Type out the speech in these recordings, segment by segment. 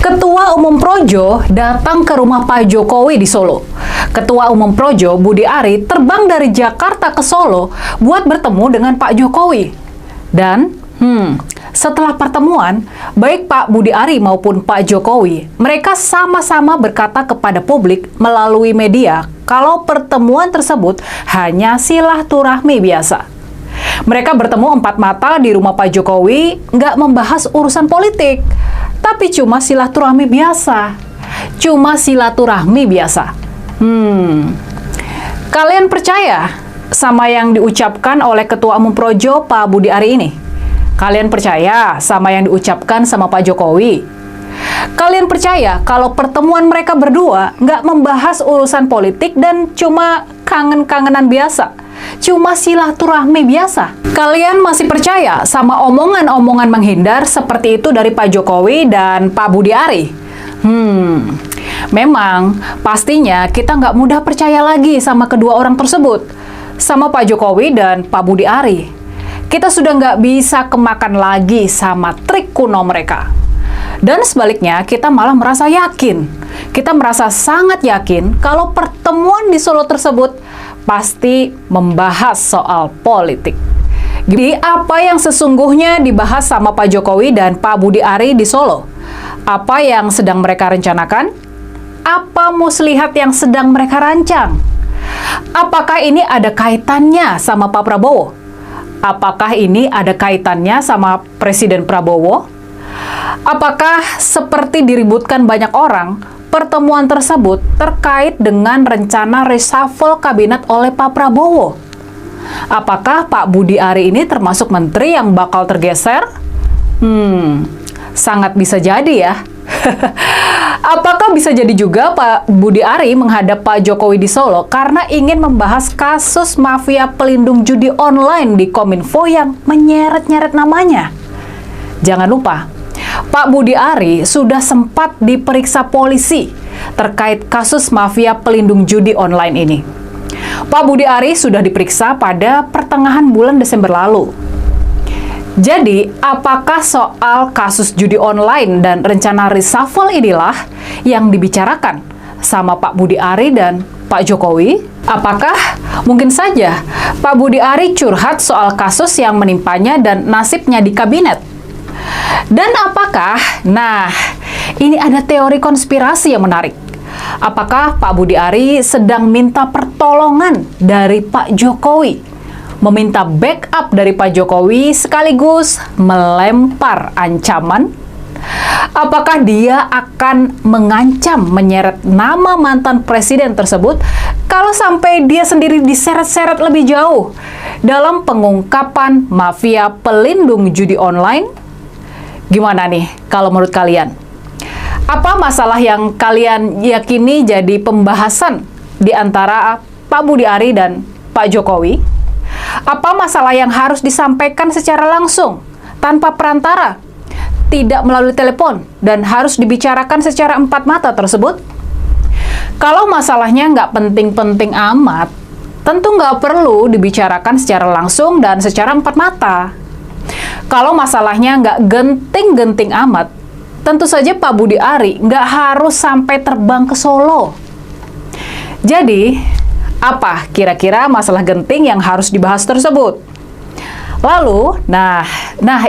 Ketua Umum Projo datang ke rumah Pak Jokowi di Solo. Ketua Umum Projo, Budi Ari, terbang dari Jakarta ke Solo buat bertemu dengan Pak Jokowi. Dan, setelah pertemuan, baik Pak Budi Ari maupun Pak Jokowi, mereka sama-sama berkata kepada publik melalui media kalau pertemuan tersebut hanya silaturahmi biasa. Mereka bertemu empat mata di rumah Pak Jokowi, nggak membahas urusan politik, tapi cuma silaturahmi biasa. Cuma silaturahmi biasa. Kalian percaya sama yang diucapkan oleh Ketua Umum Projo, Pak Budi Ari ini? Kalian percaya sama yang diucapkan sama Pak Jokowi? Kalian percaya kalau pertemuan mereka berdua nggak membahas urusan politik dan cuma kangen-kangenan biasa? Cuma silaturahmi biasa? Kalian masih percaya sama omongan-omongan menghindar seperti itu dari Pak Jokowi dan Pak Budi Ari? Memang pastinya kita nggak mudah percaya lagi sama kedua orang tersebut, sama Pak Jokowi dan Pak Budi Ari. Kita sudah nggak bisa kemakan lagi sama trik kuno mereka. Dan sebaliknya, kita malah merasa yakin. Kita merasa sangat yakin kalau pertemuan di Solo tersebut pasti membahas soal politik. Jadi, apa yang sesungguhnya dibahas sama Pak Jokowi dan Pak Budi Ari di Solo? Apa yang sedang mereka rencanakan? Apa muslihat yang sedang mereka rancang? Apakah ini ada kaitannya sama Pak Prabowo? Apakah ini ada kaitannya sama Presiden Prabowo? Apakah seperti diributkan banyak orang, pertemuan tersebut terkait dengan rencana reshuffle kabinet oleh Pak Prabowo? Apakah Pak Budi Ari ini termasuk menteri yang bakal tergeser? Sangat bisa jadi ya. Apakah bisa jadi juga Pak Budi Ari menghadap Pak Jokowi di Solo karena ingin membahas kasus mafia pelindung judi online di Kominfo yang menyeret-nyeret namanya? Jangan lupa, Pak Budi Ari sudah sempat diperiksa polisi terkait kasus mafia pelindung judi online ini. Pak Budi Ari sudah diperiksa pada pertengahan bulan Desember lalu. Jadi, apakah soal kasus judi online dan rencana reshuffle inilah yang dibicarakan sama Pak Budi Ari dan Pak Jokowi? Apakah mungkin saja Pak Budi Ari curhat soal kasus yang menimpanya dan nasibnya di kabinet? Dan apakah, ini ada teori konspirasi yang menarik. Apakah Pak Budi Ari sedang minta pertolongan dari Pak Jokowi? Meminta backup dari Pak Jokowi sekaligus melempar ancaman? Apakah dia akan mengancam menyeret nama mantan presiden tersebut kalau sampai dia sendiri diseret-seret lebih jauh dalam pengungkapan mafia pelindung judi online? Gimana nih kalau menurut kalian? Apa masalah yang kalian yakini jadi pembahasan di antara Pak Budi Ari dan Pak Jokowi? Apa masalah yang harus disampaikan secara langsung, tanpa perantara, tidak melalui telepon, dan harus dibicarakan secara empat mata tersebut? Kalau masalahnya nggak penting-penting amat, tentu nggak perlu dibicarakan secara langsung dan secara empat mata. Kalau masalahnya nggak genting-genting amat, tentu saja Pak Budi Ari nggak harus sampai terbang ke Solo. Jadi, apa kira-kira masalah genting yang harus dibahas tersebut? Lalu,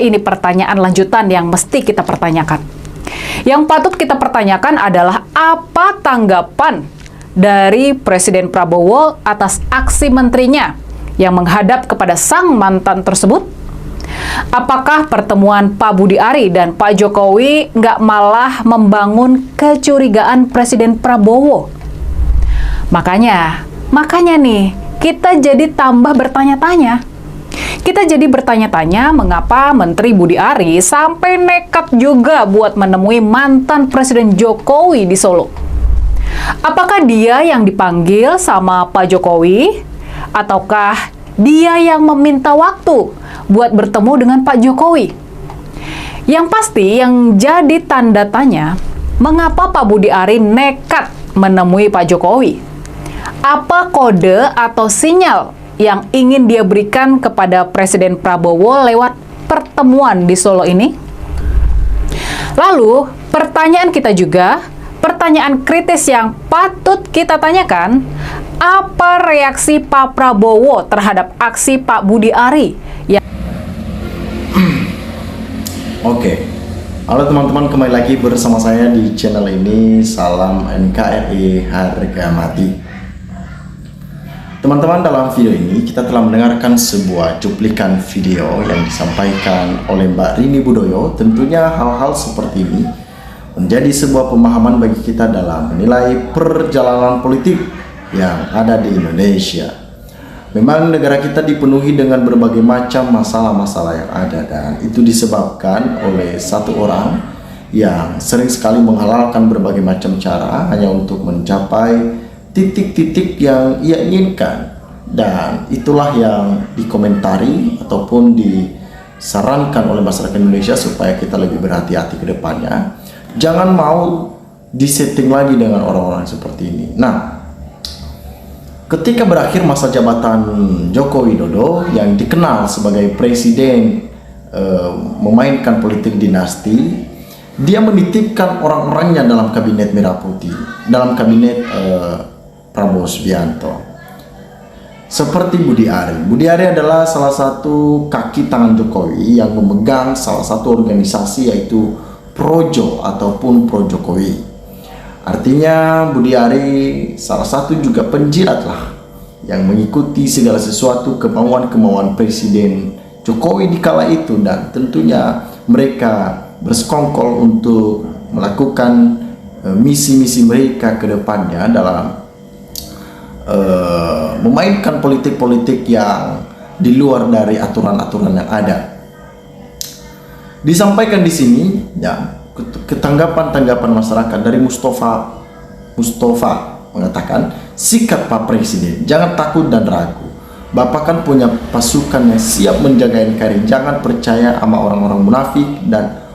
ini pertanyaan lanjutan yang mesti kita pertanyakan. Yang patut kita pertanyakan adalah apa tanggapan dari Presiden Prabowo atas aksi menterinya yang menghadap kepada sang mantan tersebut? Apakah pertemuan Pak Budi Ari dan Pak Jokowi nggak malah membangun kecurigaan Presiden Prabowo? Makanya nih, kita jadi tambah bertanya-tanya. Kita jadi bertanya-tanya mengapa Menteri Budi Ari sampai nekat juga buat menemui mantan Presiden Jokowi di Solo. Apakah dia yang dipanggil sama Pak Jokowi? Ataukah dia yang meminta waktu buat bertemu dengan Pak Jokowi? Yang pasti yang jadi tanda tanya, mengapa Pak Budi Ari nekat menemui Pak Jokowi? Apa kode atau sinyal yang ingin dia berikan kepada Presiden Prabowo lewat pertemuan di Solo ini? Lalu, Pertanyaan kita juga, pertanyaan kritis yang patut kita tanyakan, apa reaksi Pak Prabowo terhadap aksi Pak Budi Ari? Oke, halo teman-teman, kembali lagi bersama saya di channel ini. Salam NKRI harga mati. Teman-teman, dalam video ini kita telah mendengarkan sebuah cuplikan video yang disampaikan oleh Mbak Rini Budoyo. Tentunya hal-hal seperti ini menjadi sebuah pemahaman bagi kita dalam menilai perjalanan politik yang ada di Indonesia. Memang negara kita dipenuhi dengan berbagai macam masalah-masalah yang ada, dan itu disebabkan oleh satu orang yang sering sekali menghalalkan berbagai macam cara hanya untuk mencapai titik-titik yang ia inginkan. Dan itulah yang dikomentari ataupun disarankan oleh masyarakat Indonesia supaya kita lebih berhati-hati ke depannya. Jangan mau disetting lagi dengan orang-orang seperti ini. Nah, ketika berakhir masa jabatan Joko Widodo yang dikenal sebagai presiden memainkan politik dinasti, dia menitipkan orang-orangnya dalam kabinet Merah Putih, dalam kabinet Prabowo Subianto. Seperti Budi Ari. Budi Ari adalah salah satu kaki tangan Jokowi yang memegang salah satu organisasi, yaitu Projo ataupun Pro Jokowi. Artinya Budi Ari salah satu juga penjilat lah yang mengikuti segala sesuatu kemauan-kemauan Presiden Jokowi di kala itu, dan tentunya mereka bersekongkol untuk melakukan misi-misi mereka ke depannya dalam memainkan politik-politik yang di luar dari aturan-aturan yang ada. Disampaikan di sini ya, ketanggapan-tanggapan masyarakat dari Mustafa mengatakan, sikap Pak Presiden jangan takut dan ragu. Bapak kan punya pasukan yang siap menjaga NKRI. Jangan percaya sama orang-orang munafik dan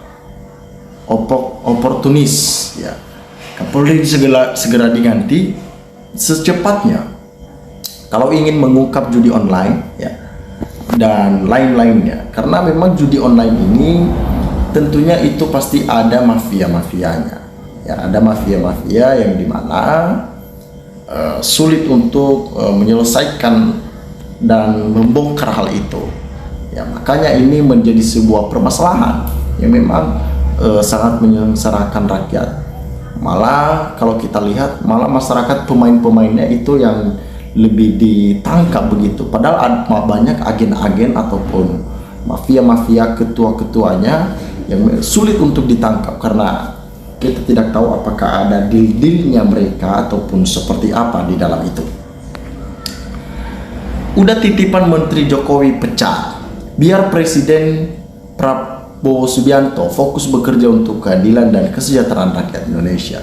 oportunis ya. Kapolri segera diganti secepatnya kalau ingin mengungkap judi online ya dan lain-lainnya, karena memang judi online ini tentunya itu pasti ada mafia-mafianya ya, ada mafia-mafia yang dimana sulit untuk menyelesaikan dan membongkar hal itu ya. Makanya ini menjadi sebuah permasalahan yang memang sangat menyengsarakan rakyat. Malah kalau kita lihat, malah masyarakat pemain-pemainnya itu yang lebih ditangkap begitu, padahal banyak agen-agen ataupun mafia-mafia ketua-ketuanya yang sulit untuk ditangkap karena kita tidak tahu apakah ada deal-dealnya mereka ataupun seperti apa di dalam itu. Udah titipan Menteri Jokowi pecah, biar Presiden Prabowo Subianto fokus bekerja untuk keadilan dan kesejahteraan rakyat Indonesia.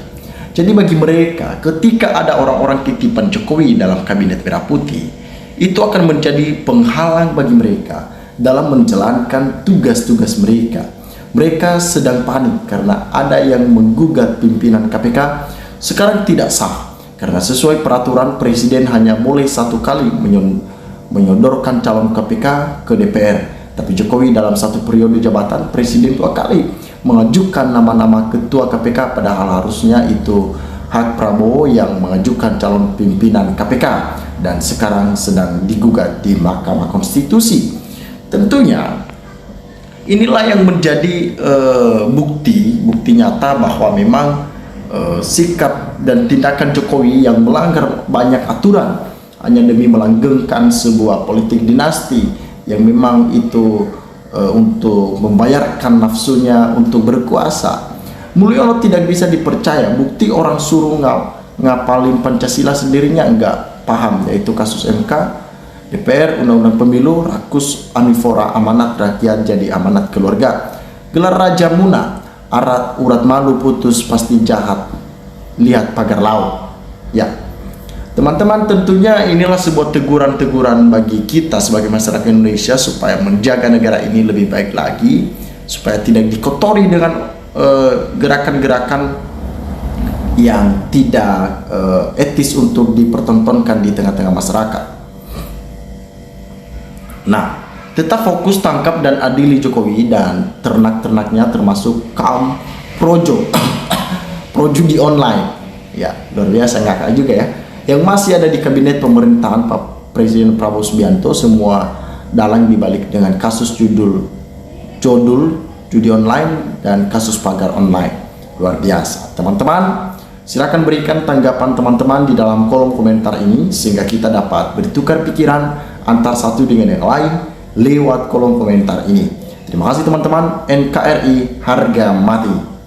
Jadi bagi mereka, ketika ada orang-orang titipan Jokowi dalam kabinet Merah Putih, itu akan menjadi penghalang bagi mereka dalam menjalankan tugas-tugas mereka. Mereka sedang panik karena ada yang menggugat pimpinan KPK sekarang tidak sah, karena sesuai peraturan Presiden hanya boleh satu kali menyodorkan calon KPK ke DPR. Tapi Jokowi dalam satu periode jabatan Presiden 2 kali mengajukan nama-nama ketua KPK, padahal harusnya itu hak Prabowo yang mengajukan calon pimpinan KPK, dan sekarang sedang digugat di Mahkamah Konstitusi. Tentunya inilah yang menjadi bukti nyata bahwa memang sikap dan tindakan Jokowi yang melanggar banyak aturan hanya demi melanggengkan sebuah politik dinasti yang memang itu untuk membayarkan nafsunya untuk berkuasa. Mulyono tidak bisa dipercaya. Bukti orang suruh ngapalin Pancasila sendirinya enggak paham, yaitu kasus MK, DPR, Undang-Undang Pemilu, rakus Amifora, amanat rakyat jadi amanat keluarga. Gelar Raja Muna, urat malu putus pasti jahat, lihat pagar laut. Ya, teman-teman, tentunya inilah sebuah teguran-teguran bagi kita sebagai masyarakat Indonesia supaya menjaga negara ini lebih baik lagi, supaya tidak dikotori dengan gerakan-gerakan yang tidak etis untuk dipertontonkan di tengah-tengah masyarakat. Nah, tetap fokus tangkap dan adili Jokowi dan ternak-ternaknya termasuk kaum Projo pro judi online. Ya, luar biasa ngakak juga ya. Yang masih ada di kabinet pemerintahan Pak Presiden Prabowo Subianto, semua dalang dibalik dengan kasus jodul judi online dan kasus pagar online. Luar biasa. Teman-teman, silakan berikan tanggapan teman-teman di dalam kolom komentar ini sehingga kita dapat bertukar pikiran antar satu dengan yang lain lewat kolom komentar ini. Terima kasih teman-teman. NKRI harga mati.